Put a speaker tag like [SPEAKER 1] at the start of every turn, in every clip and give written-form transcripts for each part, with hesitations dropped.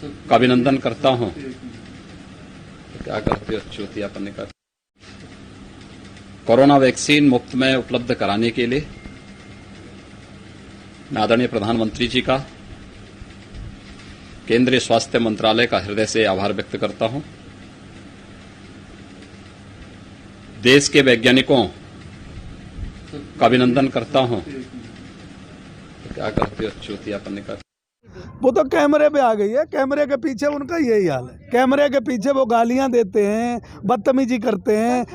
[SPEAKER 1] का अभिनंदन करता हूं। क्या करते हो चूतियापन का। कोरोना वैक्सीन मुफ्त में उपलब्ध कराने के लिए मैं आदरणीय प्रधानमंत्री जी का, केंद्रीय स्वास्थ्य मंत्रालय का हृदय से आभार व्यक्त करता हूं। देश के वैज्ञानिकों का अभिनंदन करता हूं। क्या करते हो चूतियापन का।
[SPEAKER 2] वो तो कैमरे पे आ गई है, कैमरे के पीछे उनका यही हाल है। कैमरे के पीछे वो गालियां देते हैं, बदतमीजी करते हैं।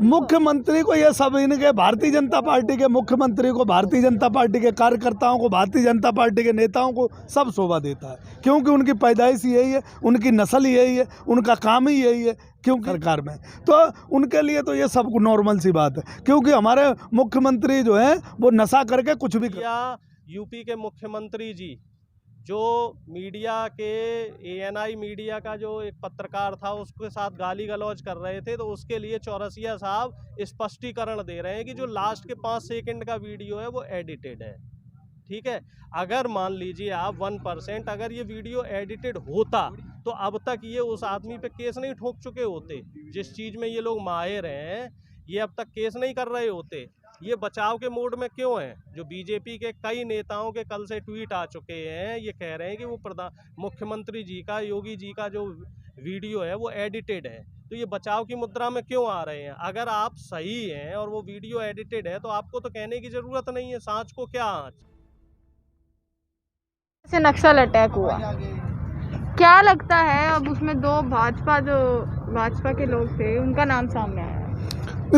[SPEAKER 2] मुख्यमंत्री को ये सब इनके भारतीय जनता पार्टी के मुख्यमंत्री को, भारतीय जनता पार्टी के कार्यकर्ताओं को, भारतीय जनता पार्टी के नेताओं को सब शोभा देता है, क्योंकि उनकी पैदाइश यही है, उनकी नस्ल यही है, उनका काम ही यही है। क्योंकि सरकार में तो उनके लिए तो ये सब नॉर्मल सी बात है, क्योंकि हमारे मुख्यमंत्री जो हैं वो नशा करके कुछ भी
[SPEAKER 3] यूपी के मुख्यमंत्री जी जो मीडिया के ANI मीडिया का जो एक पत्रकार था उसके साथ गाली गलौज कर रहे थे, तो उसके लिए चौरसिया साहब स्पष्टीकरण दे रहे हैं कि जो लास्ट के 5 सेकंड का वीडियो है वो एडिटेड है। ठीक है, अगर मान लीजिए आप 1% अगर ये वीडियो एडिटेड होता तो अब तक ये उस आदमी पे केस नहीं ठोक चुके होते। जिस चीज़ में ये लोग माहिर हैं ये अब तक केस नहीं कर रहे होते। ये बचाव के मोड में क्यों हैं? जो बीजेपी के कई नेताओं के कल से ट्वीट आ चुके हैं, ये कह रहे हैं कि वो मुख्यमंत्री जी का, योगी जी का जो वीडियो है वो एडिटेड है। तो ये बचाव की मुद्रा में क्यों आ रहे हैं? अगर आप सही हैं और वो वीडियो एडिटेड है तो आपको तो कहने की जरूरत नहीं है, सांच को क्या आँच।
[SPEAKER 4] से नक्सल अटैक हुआ, क्या लगता है अब उसमें 2 भाजपा के लोग थे, उनका नाम सामने आया।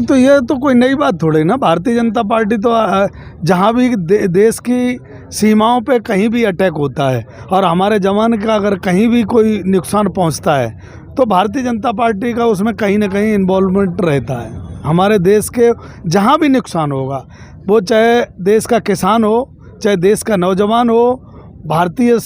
[SPEAKER 2] तो ये तो कोई नई बात थोड़ी ना। भारतीय जनता पार्टी तो जहाँ भी देश की सीमाओं पे कहीं भी अटैक होता है और हमारे जवान का अगर कहीं भी कोई नुकसान पहुँचता है तो भारतीय जनता पार्टी का उसमें कहीं ना कहीं इन्वॉल्वमेंट रहता है। हमारे देश के जहाँ भी नुकसान होगा, वो चाहे देश का किसान हो, चाहे देश का नौजवान हो, भारतीय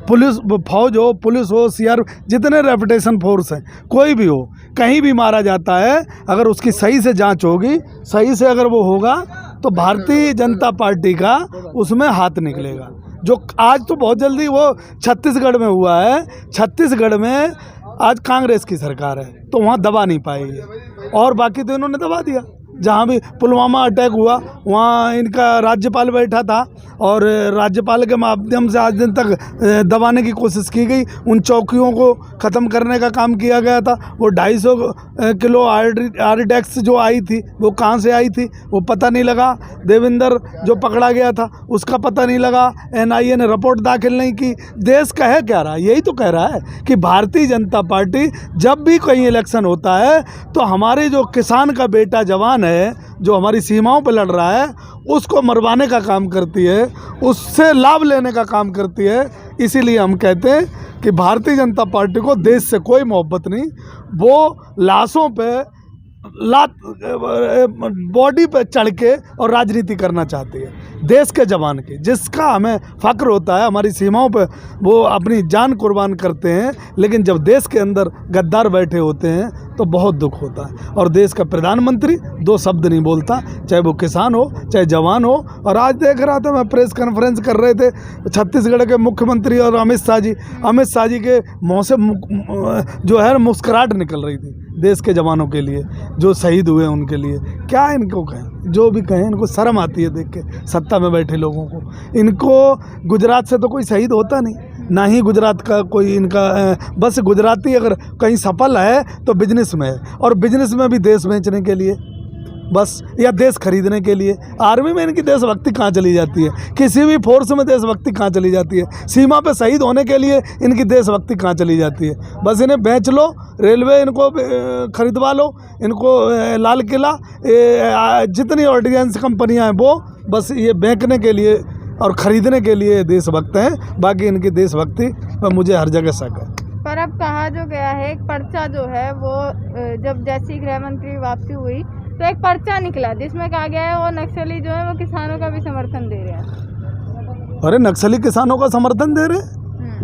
[SPEAKER 2] पुलिस फौज हो, पुलिस हो, CR, जितने रेपुटेशन फोर्स हैं, कोई भी हो, कहीं भी मारा जाता है, अगर उसकी सही से जांच होगी, सही से अगर वो होगा तो भारतीय जनता पार्टी का उसमें हाथ निकलेगा। जो आज तो बहुत जल्दी वो छत्तीसगढ़ में हुआ है, छत्तीसगढ़ में आज कांग्रेस की सरकार है तो वहाँ दबा नहीं पाएगी, और बाकी तो इन्होंने दबा दिया। जहाँ भी पुलवामा अटैक हुआ वहाँ इनका राज्यपाल बैठा था और राज्यपाल के माध्यम से आज दिन तक दबाने की कोशिश की गई। उन चौकियों को ख़त्म करने का काम किया गया था। वो 250 किलो आरडीएक्स जो आई थी वो कहाँ से आई थी वो पता नहीं लगा। देवेंद्र जो पकड़ा गया था उसका पता नहीं लगा। NIA ने रिपोर्ट दाखिल नहीं की। देश कह क्या रहा है? यही तो कह रहा है कि भारतीय जनता पार्टी जब भी कहीं इलेक्शन होता है तो हमारे जो किसान का बेटा जवान है जो हमारी सीमाओं पर लड़ रहा है उसको मरवाने का काम करती है, उससे लाभ लेने का काम करती है। इसीलिए हम कहते हैं कि भारतीय जनता पार्टी को देश से कोई मोहब्बत नहीं। वो लाशों पे बॉडी पे चढ़ के और राजनीति करना चाहती है देश के जवान की, जिसका हमें फ़ख्र होता है। हमारी सीमाओं पे वो अपनी जान कुर्बान करते हैं, लेकिन जब देश के अंदर गद्दार बैठे होते हैं तो बहुत दुख होता है। और देश का प्रधानमंत्री 2 शब्द नहीं बोलता, चाहे वो किसान हो चाहे जवान हो। और आज देख रहा था मैं, प्रेस कॉन्फ्रेंस कर रहे थे छत्तीसगढ़ के मुख्यमंत्री और अमित शाह जी के मुँह से जो है मुस्कुराहट निकल रही थी देश के जवानों के लिए जो शहीद हुए उनके लिए। क्या इनको कहें, जो भी कहें, इनको शर्म आती है देख के सत्ता में बैठे लोगों को। इनको गुजरात से तो कोई शहीद होता नहीं, ना ही गुजरात का कोई इनका बस गुजराती अगर कहीं सफल है तो बिजनेस में है, और बिजनेस में भी देश बेचने के लिए बस, या देश खरीदने के लिए। आर्मी में इनकी देशभक्ति कहाँ चली जाती है? किसी भी फोर्स में देशभक्ति कहाँ चली जाती है? सीमा पे शहीद होने के लिए इनकी देशभक्ति कहाँ चली जाती है? बस इन्हें बेच लो, रेलवे इनको खरीदवा लो, इनको लाल किला, जितनी ऑर्डिनेंस कंपनियाँ हैं वो बस ये बेचने के लिए और ख़रीदने के लिए देशभक्त हैं। बाकी इनकी देशभक्ति पर मुझे हर जगह शक है।
[SPEAKER 4] पर अब कहा जो गया है, एक पर्चा जो है वो जब जैसी गृह मंत्री वापसी हुई तो एक पर्चा निकला जिसमें कहा गया है वो नक्सली जो है वो किसानों का भी समर्थन दे रहे हैं।
[SPEAKER 2] अरे नक्सली किसानों का समर्थन दे रहे?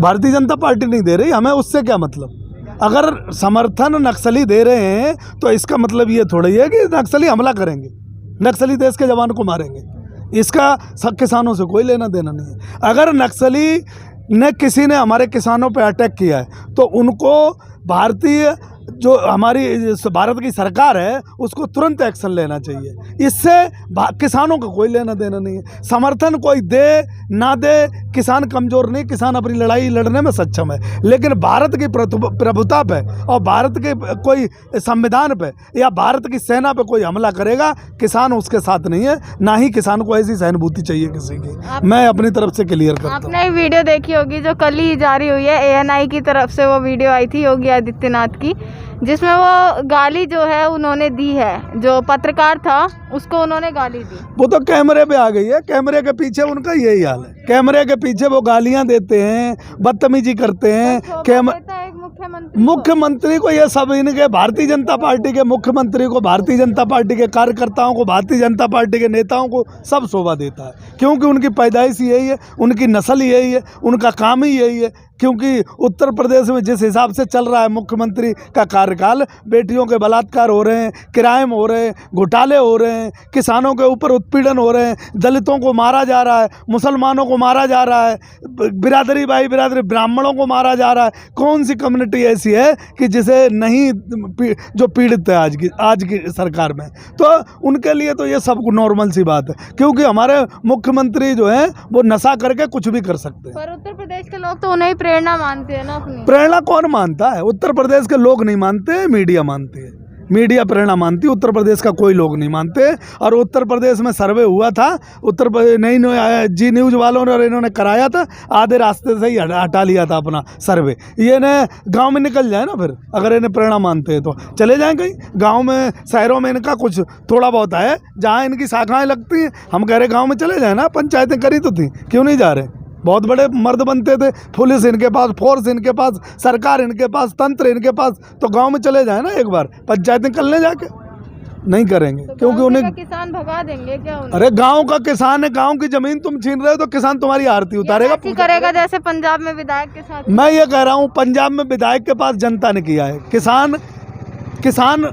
[SPEAKER 2] भारतीय जनता पार्टी नहीं दे रही, हमें उससे क्या मतलब? अगर समर्थन नक्सली दे रहे हैं तो इसका मतलब ये थोड़ा ही है कि नक्सली हमला करेंगे, नक्सली देश के जवान को मारेंगे। इसका सब किसानों से कोई लेना देना नहीं है। अगर नक्सली न किसी ने हमारे किसानों पे अटैक किया है, तो उनको भारतीय जो हमारी भारत की सरकार है उसको तुरंत एक्शन लेना चाहिए। इससे किसानों का कोई लेना देना नहीं है। समर्थन कोई दे ना दे, किसान कमज़ोर नहीं, किसान अपनी लड़ाई लड़ने में सक्षम है। लेकिन भारत की प्रभुता पे और भारत के कोई संविधान पे या भारत की सेना पे कोई हमला करेगा, किसान उसके साथ नहीं है। ना ही किसान को ऐसी सहानुभूति चाहिए किसी की। मैं अपनी तरफ से क्लियर करता हूँ।
[SPEAKER 4] आपने एक वीडियो देखी होगी जो कल ही जारी हुई है, ANI की तरफ से वो वीडियो आई थी योगी आदित्यनाथ की, जिसमें वो गाली जो है उन्होंने दी है, जो पत्रकार था उसको उन्होंने गाली दी।
[SPEAKER 2] वो तो कैमरे पे आ गई है, कैमरे के पीछे उनका यही हाल है। कैमरे के पीछे वो गालियां देते हैं, बदतमीजी करते हैं। मुख्यमंत्री को ये सब इनके भारतीय जनता पार्टी के मुख्यमंत्री को, भारतीय जनता पार्टी के कार्यकर्ताओं को, भारतीय जनता पार्टी के नेताओं को सब शोभा देता है, क्योंकि उनकी पैदाइश यही है, उनकी नस्ल यही है, उनका काम ही यही है। क्योंकि उत्तर प्रदेश में जिस हिसाब से चल रहा है मुख्यमंत्री का कार्यकाल, बेटियों के बलात्कार हो रहे हैं, क्राइम हो रहे हैं, घोटाले हो रहे हैं, किसानों के ऊपर उत्पीड़न हो रहे हैं, दलितों को मारा जा रहा है, मुसलमानों को मारा जा रहा है, बिरादरी भाई बिरादरी ब्राह्मणों को मारा जा रहा है। कौन सी कम्युनिटी ऐसी है कि जिसे नहीं जो पीड़ित है आज की सरकार में? तो उनके लिए तो ये सब नॉर्मल सी बात है, क्योंकि हमारे मुख्यमंत्री जो हैं वो नशा करके कुछ भी कर सकते हैं।
[SPEAKER 4] पर उत्तर प्रदेश के लोग तो उन्हें प्रेरणा मानते हैं ना अपनी।
[SPEAKER 2] प्रेरणा कौन मानता है? उत्तर प्रदेश के लोग नहीं मानते, मीडिया मानती है। मीडिया प्रेरणा मानती है, उत्तर प्रदेश का कोई लोग नहीं मानते। और उत्तर प्रदेश में सर्वे हुआ था, उत्तर प्रदेश नहीं जी न्यूज़ वालों ने और इन्होंने कराया था, आधे रास्ते से ही हटा लिया था अपना सर्वे। ये ने गांव में निकल जाए ना, फिर अगर इन्हें प्रेरणा मानते हैं तो चले जाएं कहीं गांव में, शहरों में इनका कुछ थोड़ा बहुत है जहाँ इनकी शाखाएँ लगती हैं। हम कह रहे गाँव में चले जाए ना, पंचायतें करी तो थी, क्यों नहीं जा रहे? बहुत बड़े मर्द बनते थे, पुलिस इनके पास, फोर्स इनके पास, सरकार इनके पास, तंत्र इनके पास, तो गांव में चले जाए ना एक बार, पंचायतें कर ले जाके। नहीं करेंगे तो क्योंकि उन्हें
[SPEAKER 4] किसान भगा देंगे क्या उन्हें?
[SPEAKER 2] अरे गांव का किसान है, गांव की जमीन तुम छीन रहे हो तो किसान तुम्हारी आरती उतारेगा,
[SPEAKER 4] करेगा जैसे पंजाब में विधायक के साथ।
[SPEAKER 2] मैं ये कह रहा हूँ, पंजाब में विधायक के पास जनता ने किया है, किसान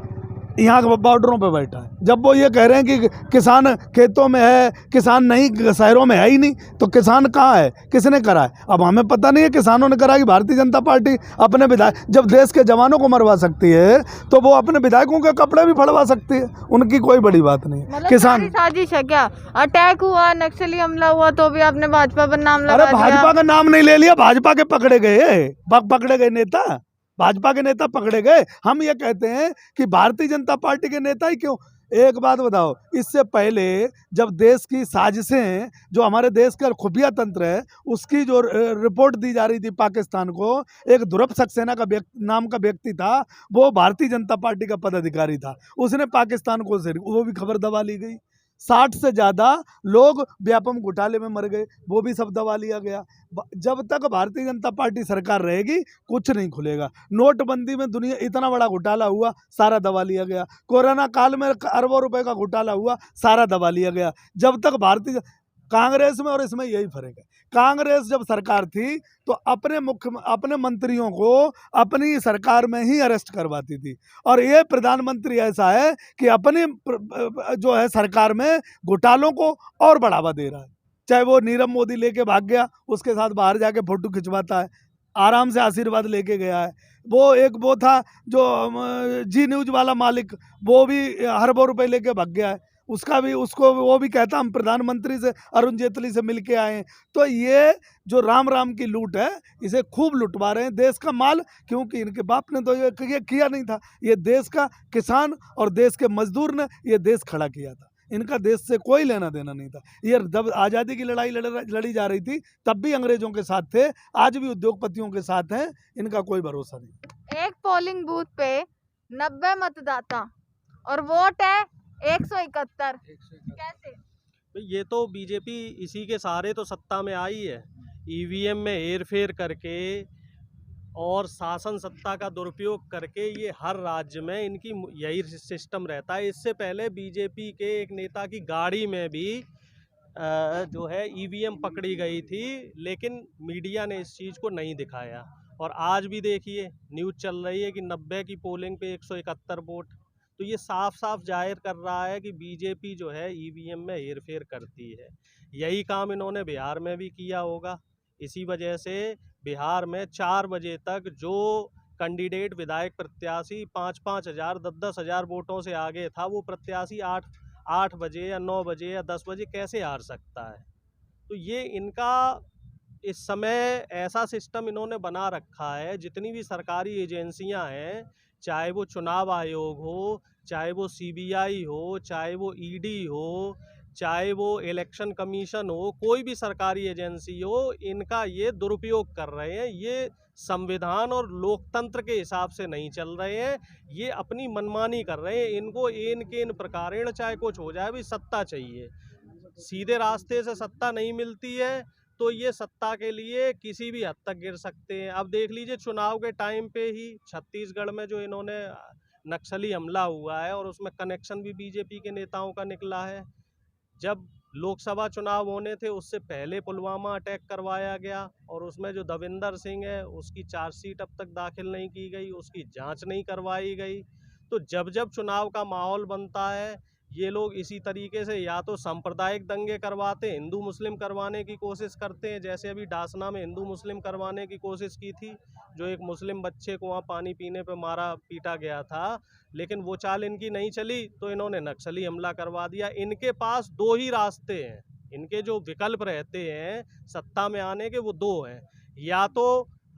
[SPEAKER 2] यहाँ बॉर्डरों पे बैठा है। जब वो ये कह रहे हैं कि किसान खेतों में है, किसान नहीं शहरों में है ही नहीं, तो किसान कहाँ है? किसने करा है? अब हमें पता नहीं है किसानों ने करा कि भारतीय जनता पार्टी अपने विधायक, जब देश के जवानों को मरवा सकती है तो वो अपने विधायकों के कपड़े भी फड़वा सकती है, उनकी कोई बड़ी बात नहीं है।
[SPEAKER 4] मतलब
[SPEAKER 2] किसान
[SPEAKER 4] साजिश है क्या? अटैक हुआ, नक्सली हमला हुआ तो भी आपने भाजपा पर नाम लगा
[SPEAKER 2] दिया। भाजपा का नाम नहीं ले लिया, भाजपा के पकड़े गए नेता, भाजपा के नेता पकड़े गए। हम ये कहते हैं कि भारतीय जनता पार्टी के नेता ही क्यों? एक बात बताओ, इससे पहले जब देश की साजिशें, जो हमारे देश का खुफिया तंत्र है, उसकी जो रिपोर्ट दी जा रही थी पाकिस्तान को, एक ध्रुव सक्सेना का नाम का व्यक्ति था, वो भारतीय जनता पार्टी का पदाधिकारी था, उसने पाकिस्तान को वो भी खबर दबा ली गई। 60 से ज़्यादा लोग व्यापम घोटाले में मर गए, वो भी सब दबा लिया गया। जब तक भारतीय जनता पार्टी सरकार रहेगी कुछ नहीं खुलेगा। नोटबंदी में दुनिया इतना बड़ा घोटाला हुआ, सारा दबा लिया गया। कोरोना काल में अरबों रुपए का घोटाला हुआ, सारा दबा लिया गया। जब तक कांग्रेस में और इसमें यही फर्क है, कांग्रेस जब सरकार थी तो अपने मंत्रियों को अपनी सरकार में ही अरेस्ट करवाती थी, और ये प्रधानमंत्री ऐसा है कि अपनी जो है सरकार में घोटालों को और बढ़ावा दे रहा है। चाहे वो नीरव मोदी लेके भाग गया, उसके साथ बाहर जाके फोटो खिंचवाता है, आराम से आशीर्वाद लेके गया है। वो था जो जी न्यूज़ वाला मालिक, वो भी अरबों रुपए लेके भाग गया है, वो भी कहता हम प्रधानमंत्री से, अरुण जेटली से मिल के आए। तो ये जो राम की लूट है, इसे खूब लुटवा रहे हैं देश का माल, क्योंकि इनके बाप ने तो ये किया नहीं था। ये देश का किसान और देश के मजदूर ने ये देश खड़ा किया था, इनका देश से कोई लेना देना नहीं था। ये जब आज़ादी की लड़ाई लड़ी जा रही थी तब भी अंग्रेजों के साथ थे, आज भी उद्योगपतियों के साथ हैं, इनका कोई भरोसा नहीं।
[SPEAKER 4] एक पोलिंग बूथ पे 90 मतदाता और वोट है 171। कैसे?
[SPEAKER 3] ये तो बीजेपी इसी के सहारे तो सत्ता में आई है, ईवीएम में हेरफेर करके और शासन सत्ता का दुरुपयोग करके। ये हर राज्य में इनकी यही सिस्टम रहता है। इससे पहले बीजेपी के एक नेता की गाड़ी में भी जो है ईवीएम पकड़ी गई थी, लेकिन मीडिया ने इस चीज़ को नहीं दिखाया। और आज भी देखिए न्यूज़ चल रही है कि 90 की पोलिंग पे 171 वोट। तो ये साफ साफ जाहिर कर रहा है कि बीजेपी जो है ईवीएम में हेरफेर करती है। यही काम इन्होंने बिहार में भी किया होगा, इसी वजह से बिहार में 4 बजे तक जो कैंडिडेट विधायक प्रत्याशी 5-5 हज़ार 10-10 हज़ार वोटों से आगे था, वो प्रत्याशी 8 बजे या 9 बजे या 10 बजे कैसे हार सकता है। तो ये इनका इस समय ऐसा सिस्टम इन्होंने बना रखा है, जितनी भी सरकारी एजेंसियां हैं, चाहे वो चुनाव आयोग हो, चाहे वो सीबीआई हो, चाहे वो ईडी हो, चाहे वो इलेक्शन कमीशन हो, कोई भी सरकारी एजेंसी हो, इनका ये दुरुपयोग कर रहे हैं। ये संविधान और लोकतंत्र के हिसाब से नहीं चल रहे हैं, ये अपनी मनमानी कर रहे हैं। इनको इन प्रकारेण चाहे कुछ हो जाए, भी सत्ता चाहिए, सीधे रास्ते से सत्ता नहीं मिलती है तो ये सत्ता के लिए किसी भी हद तक गिर सकते हैं। अब देख लीजिए, चुनाव के टाइम पे ही छत्तीसगढ़ में जो इन्होंने नक्सली हमला हुआ है, और उसमें कनेक्शन भी बीजेपी के नेताओं का निकला है। जब लोकसभा चुनाव होने थे, उससे पहले पुलवामा अटैक करवाया गया, और उसमें जो दविंदर सिंह है, उसकी चार्जशीट अब तक दाखिल नहीं की गई, उसकी जांच नहीं करवाई गई। तो जब जब चुनाव का माहौल बनता है, ये लोग इसी तरीके से या तो सांप्रदायिक दंगे करवाते, हिंदू मुस्लिम करवाने की कोशिश करते हैं। जैसे अभी डासना में हिंदू मुस्लिम करवाने की कोशिश की थी, जो एक मुस्लिम बच्चे को वहाँ पानी पीने पे मारा पीटा गया था, लेकिन वो चाल इनकी नहीं चली तो इन्होंने नक्सली हमला करवा दिया। इनके पास 2 ही रास्ते हैं, इनके जो विकल्प रहते हैं सत्ता में आने के, वो 2 हैं। या तो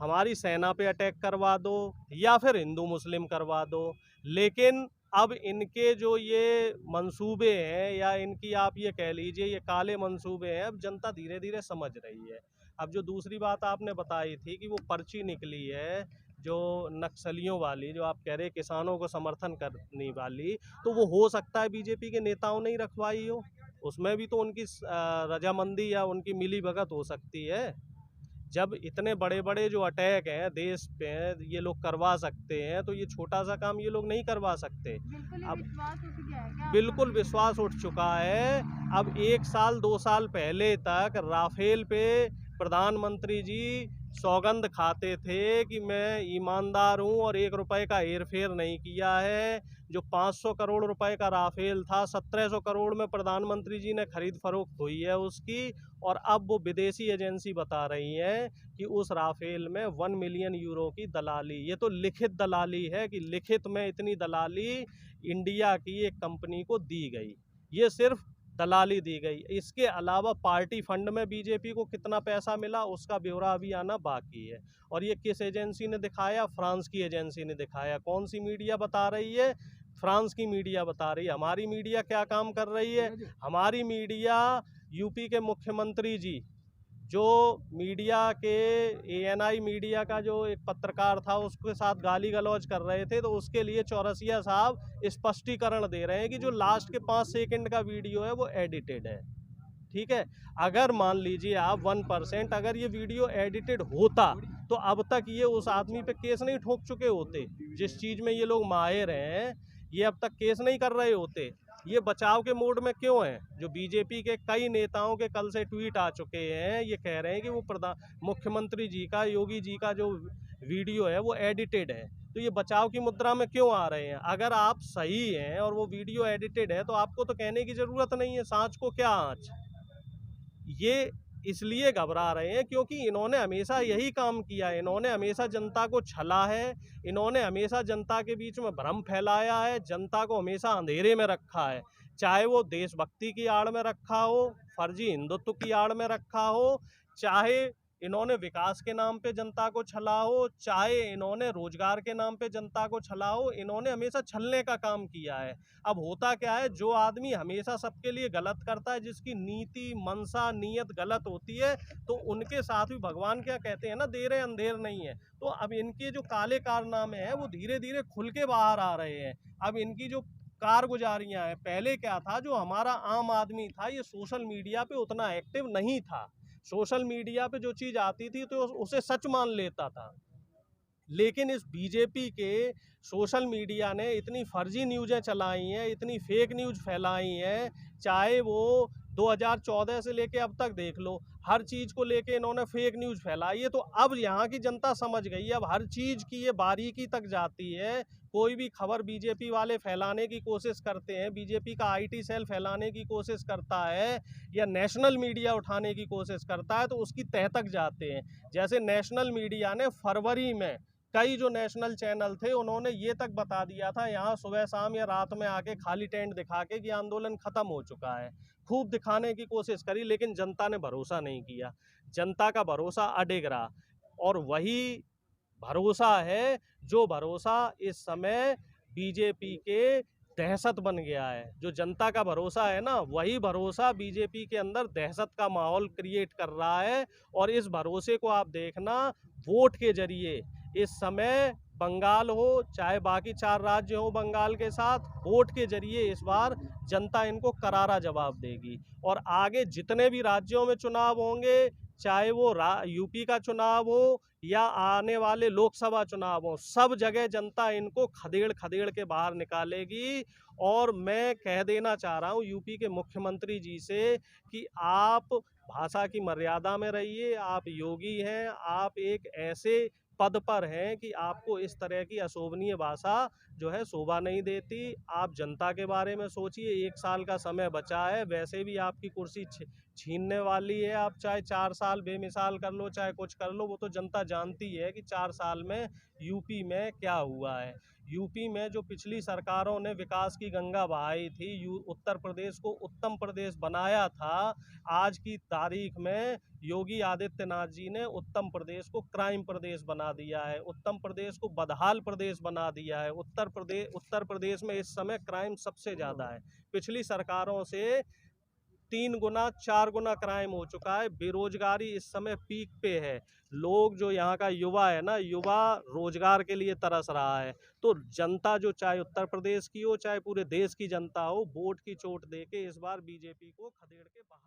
[SPEAKER 3] हमारी सेना पे अटैक करवा दो, या फिर हिंदू मुस्लिम करवा दो। लेकिन अब इनके जो ये मंसूबे हैं, या इनकी आप ये कह लीजिए ये काले मंसूबे हैं, अब जनता धीरे धीरे समझ रही है। अब जो दूसरी बात आपने बताई थी कि वो पर्ची निकली है जो नक्सलियों वाली, जो आप कह रहे किसानों को समर्थन करने वाली, तो वो हो सकता है बीजेपी के नेताओं ने ही रखवाई हो, उसमें भी तो उनकी रजामंदी या उनकी मिली भगत हो सकती है। जब इतने बड़े बड़े जो अटैक हैं देश पे ये लोग करवा सकते हैं, तो ये छोटा सा काम ये लोग नहीं करवा सकते। अब बिल्कुल विश्वास उठ चुका है। अब 1 साल 2 साल पहले तक राफेल पे प्रधानमंत्री जी सौगंध खाते थे कि मैं ईमानदार हूँ और 1 रुपए का हेरफेर नहीं किया है। जो 500 करोड़ रुपए का राफेल था, 1700 करोड़ में प्रधानमंत्री जी ने खरीद फरोख्त हुई है उसकी, और अब वो विदेशी एजेंसी बता रही है कि उस राफेल में 1 मिलियन यूरो की दलाली, ये तो लिखित दलाली है कि लिखित में इतनी दलाली इंडिया की एक कंपनी को दी गई, ये सिर्फ दलाली दी गई। इसके अलावा पार्टी फंड में बीजेपी को कितना पैसा मिला उसका ब्यौरा अभी आना बाकी है। और ये किस एजेंसी ने दिखाया? फ्रांस की एजेंसी ने दिखाया। कौन सी मीडिया बता रही है? फ्रांस की मीडिया बता रही है। हमारी मीडिया क्या काम कर रही है? हमारी मीडिया यूपी के मुख्यमंत्री जी, जो मीडिया के ANI मीडिया का जो एक पत्रकार था उसके साथ गाली गलौज कर रहे थे, तो उसके लिए चौरसिया साहब स्पष्टीकरण दे रहे हैं कि जो लास्ट के 5 सेकंड का वीडियो है वो एडिटेड है। ठीक है, अगर मान लीजिए आप 1% अगर ये वीडियो एडिटेड होता तो अब तक ये उस आदमी पे केस नहीं ठोक चुके होते। जिस चीज़ में ये लोग माहिर हैं, ये अब तक केस नहीं कर रहे होते। ये बचाव के मोड में क्यों हैं? जो बीजेपी के कई नेताओं के कल से ट्वीट आ चुके हैं, ये कह रहे हैं कि वो मुख्यमंत्री जी का, योगी जी का जो वीडियो है वो एडिटेड है। तो ये बचाव की मुद्रा में क्यों आ रहे हैं? अगर आप सही हैं और वो वीडियो एडिटेड है तो आपको तो कहने की ज़रूरत नहीं है, सांच को क्या आँच। ये इसलिए घबरा रहे हैं क्योंकि इन्होंने हमेशा यही काम किया है। इन्होंने हमेशा जनता को छला है, इन्होंने हमेशा जनता के बीच में भ्रम फैलाया है, जनता को हमेशा अंधेरे में रखा है। चाहे वो देशभक्ति की आड़ में रखा हो, फर्जी हिंदुत्व की आड़ में रखा हो, चाहे इन्होंने विकास के नाम पे जनता को छला हो, चाहे इन्होंने रोजगार के नाम पे जनता को छला हो, इन्होंने हमेशा छलने का काम किया है। अब होता क्या है, जो आदमी हमेशा सबके लिए गलत करता है, जिसकी नीति मंशा नीयत गलत होती है, तो उनके साथ भी भगवान क्या कहते हैं ना, देर अंधेर नहीं है। तो अब इनके जो काले कारनामे हैं वो धीरे धीरे खुल के बाहर आ रहे हैं। अब इनकी जो कारगुजारियां हैं, पहले क्या था, जो हमारा आम आदमी था ये सोशल मीडिया पे उतना एक्टिव नहीं था। सोशल मीडिया पे जो चीज़ आती थी तो उसे सच मान लेता था। लेकिन इस बीजेपी के सोशल मीडिया ने इतनी फर्जी न्यूज़ें चलाई हैं, इतनी फेक न्यूज़ फैलाई हैं, चाहे वो 2014 से लेके अब तक देख लो, हर चीज़ को लेके इन्होंने फेक न्यूज़ फैलाई है। तो अब यहाँ की जनता समझ गई है, अब हर चीज़ की ये बारीकी तक जाती है, कोई भी खबर बीजेपी वाले फैलाने की कोशिश करते हैं, बीजेपी का आईटी सेल फैलाने की कोशिश करता है या नेशनल मीडिया उठाने की कोशिश करता है, तो उसकी तह तक जाते हैं। जैसे नेशनल मीडिया ने फरवरी में कई जो नेशनल चैनल थे उन्होंने ये तक बता दिया था यहाँ सुबह शाम या रात में आके खाली टेंट दिखा के कि आंदोलन खत्म हो चुका है। खूब दिखाने की कोशिश करी, लेकिन जनता ने भरोसा नहीं किया, जनता का भरोसा अडिग रहा। और वही भरोसा है जो भरोसा इस समय बीजेपी के दहशत बन गया है। जो जनता का भरोसा है ना, वही भरोसा बीजेपी के अंदर दहशत का माहौल क्रिएट कर रहा है। और इस भरोसे को आप देखना, वोट के जरिए इस समय बंगाल हो चाहे बाकी 4 राज्य हो बंगाल के साथ, वोट के जरिए इस बार जनता इनको करारा जवाब देगी। और आगे जितने भी राज्यों में चुनाव होंगे, चाहे वो यूपी का चुनाव हो या आने वाले लोकसभा चुनाव हो, सब जगह जनता इनको खदेड़ खदेड़ के बाहर निकालेगी। और मैं कह देना चाह रहा हूँ यूपी के मुख्यमंत्री जी से कि आप भाषा की मर्यादा में रहिए। आप योगी हैं, आप एक ऐसे पद पर हैं कि आपको इस तरह की अशोभनीय भाषा जो है शोभा नहीं देती। आप जनता के बारे में सोचिए, 1 साल का समय बचा है, वैसे भी आपकी कुर्सी छीनने वाली है। आप चाहे 4 साल बेमिसाल कर लो, चाहे कुछ कर लो, वो तो जनता जानती है कि 4 साल में यूपी में क्या हुआ है। यूपी में जो पिछली सरकारों ने विकास की गंगा बहाई थी, उत्तर प्रदेश को उत्तम प्रदेश बनाया था, आज की तारीख में योगी आदित्यनाथ जी ने उत्तम प्रदेश को क्राइम प्रदेश बना दिया है, उत्तम प्रदेश को बदहाल प्रदेश बना दिया है। उत्तर प्रदेश में इस समय क्राइम सबसे ज़्यादा है, पिछली सरकारों से 3 गुना 4 गुना क्राइम हो चुका है। बेरोजगारी इस समय पीक पे है। लोग जो यहाँ का युवा है ना, युवा रोजगार के लिए तरस रहा है। तो जनता जो चाहे उत्तर प्रदेश की हो चाहे पूरे देश की जनता हो, वोट की चोट दे के इस बार बीजेपी को खदेड़ के बाहर